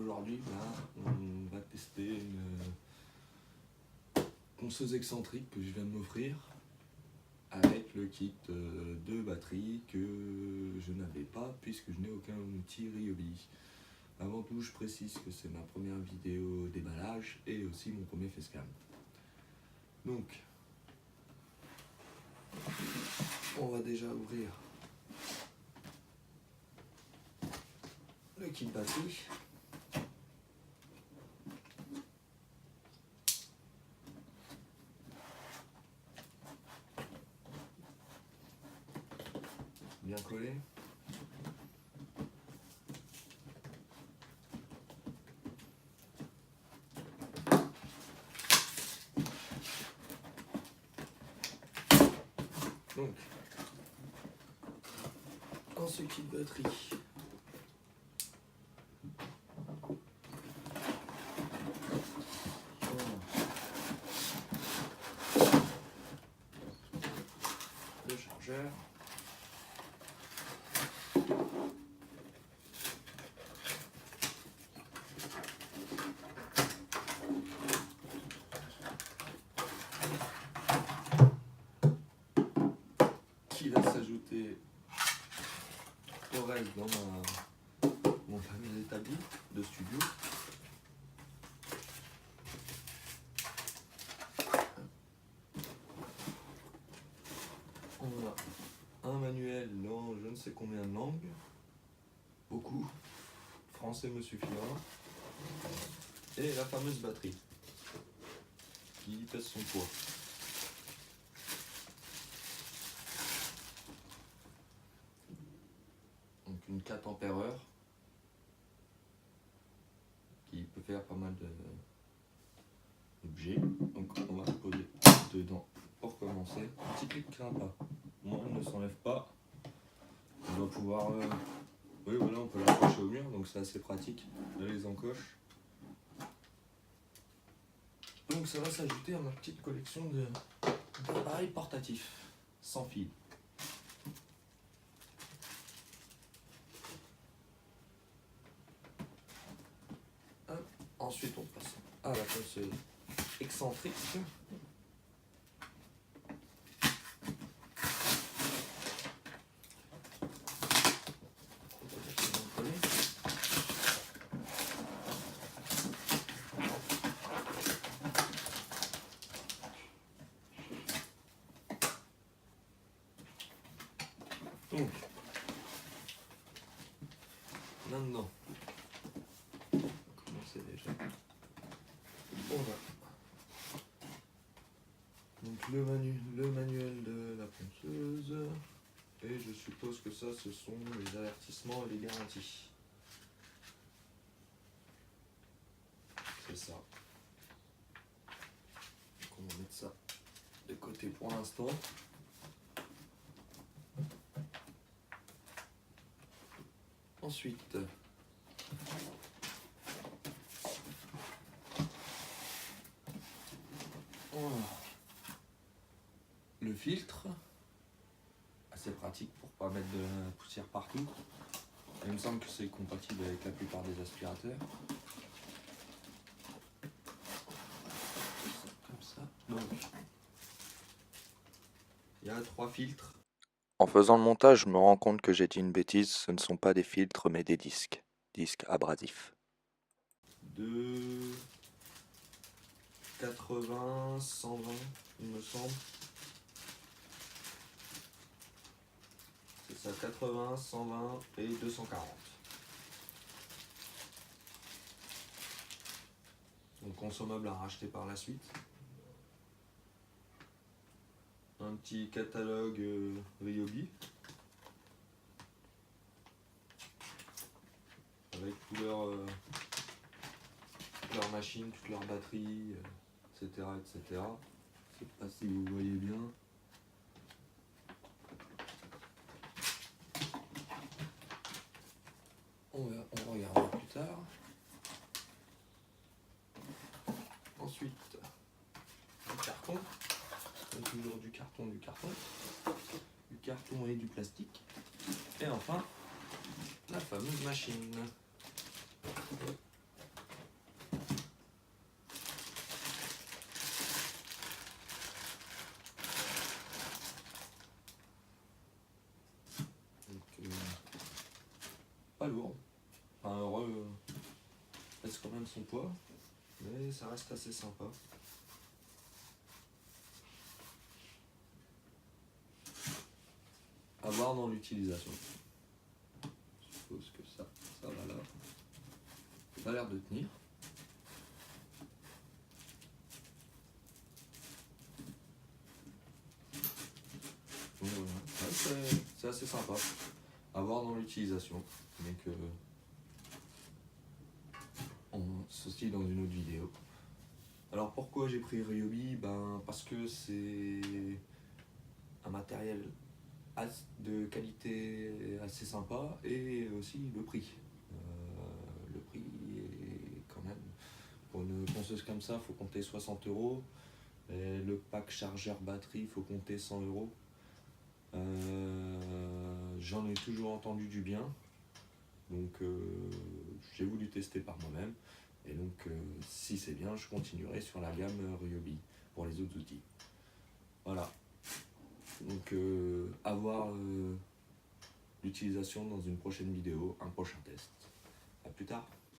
aujourd'hui, là, on va tester une ponceuse excentrique que je viens de m'offrir avec le kit de batterie que je n'avais pas puisque je n'ai aucun outil Ryobi. Avant tout, je précise que c'est ma première vidéo déballage et aussi mon premier facecam. Donc, on va déjà ouvrir le kit batterie. Bien collé. Donc, dans ce kit batterie, le chargeur, qui va s'ajouter au reste dans mon panel établi de studio. On a un manuel dans je ne sais combien de langues, beaucoup, français me suffira, et la fameuse batterie qui pèse son poids. Donc une 4 ampères-heure qui peut faire pas mal d'objets. Donc on va poser dedans pour commencer. Un petit truc qui ne craint pas. Moi, elle ne s'enlève pas. On va pouvoir... oui, voilà, on peut l'accrocher au mur, donc c'est assez pratique. Là, les encoches. Donc ça va s'ajouter à ma petite collection d'appareils portatifs, sans fil. Ensuite, on passe à la ponceuse excentrique. Donc, maintenant, on va commencer déjà. On va. Donc le manuel de la ponceuse. Et je suppose que ça, ce sont les avertissements et les garanties. C'est ça. Donc on va mettre ça de côté pour l'instant. Ensuite, le filtre, assez pratique pour pas mettre de la poussière partout. Il me semble que c'est compatible avec la plupart des aspirateurs. Comme ça. Donc, il y a 3 filtres. En faisant le montage, je me rends compte que j'ai dit une bêtise, ce ne sont pas des filtres mais des disques abrasifs. De 80, 120, il me semble. C'est ça, 80, 120 et 240. Donc consommable à racheter par la suite. Un petit catalogue Ryobi. Avec toutes leurs machines, toutes leurs batteries, etc. etc. Je sais pas si vous voyez bien. On regardera plus tard. Ensuite, du carton. Donc toujours du carton et du plastique. Et enfin, la fameuse machine. pas lourde. Enfin, reste quand même son poids, mais ça reste assez sympa. À voir dans l'utilisation. Je suppose que ça va là. Ça a l'air de tenir. Donc voilà, ouais, c'est assez sympa. À voir dans l'utilisation. Mais que ceci dans une autre vidéo. Alors pourquoi j'ai pris Ryobi? Parce que c'est un matériel de qualité assez sympa et aussi le prix. Le prix est quand même, pour une ponceuse comme ça, il faut compter 60 €. Et le pack chargeur batterie, il faut compter 100 €. J'en ai toujours entendu du bien, donc j'ai voulu tester par moi-même. Et donc si c'est bien, je continuerai sur la gamme Ryobi pour les autres outils. Voilà. Donc à voir l'utilisation dans une prochaine vidéo, un prochain test. A plus tard.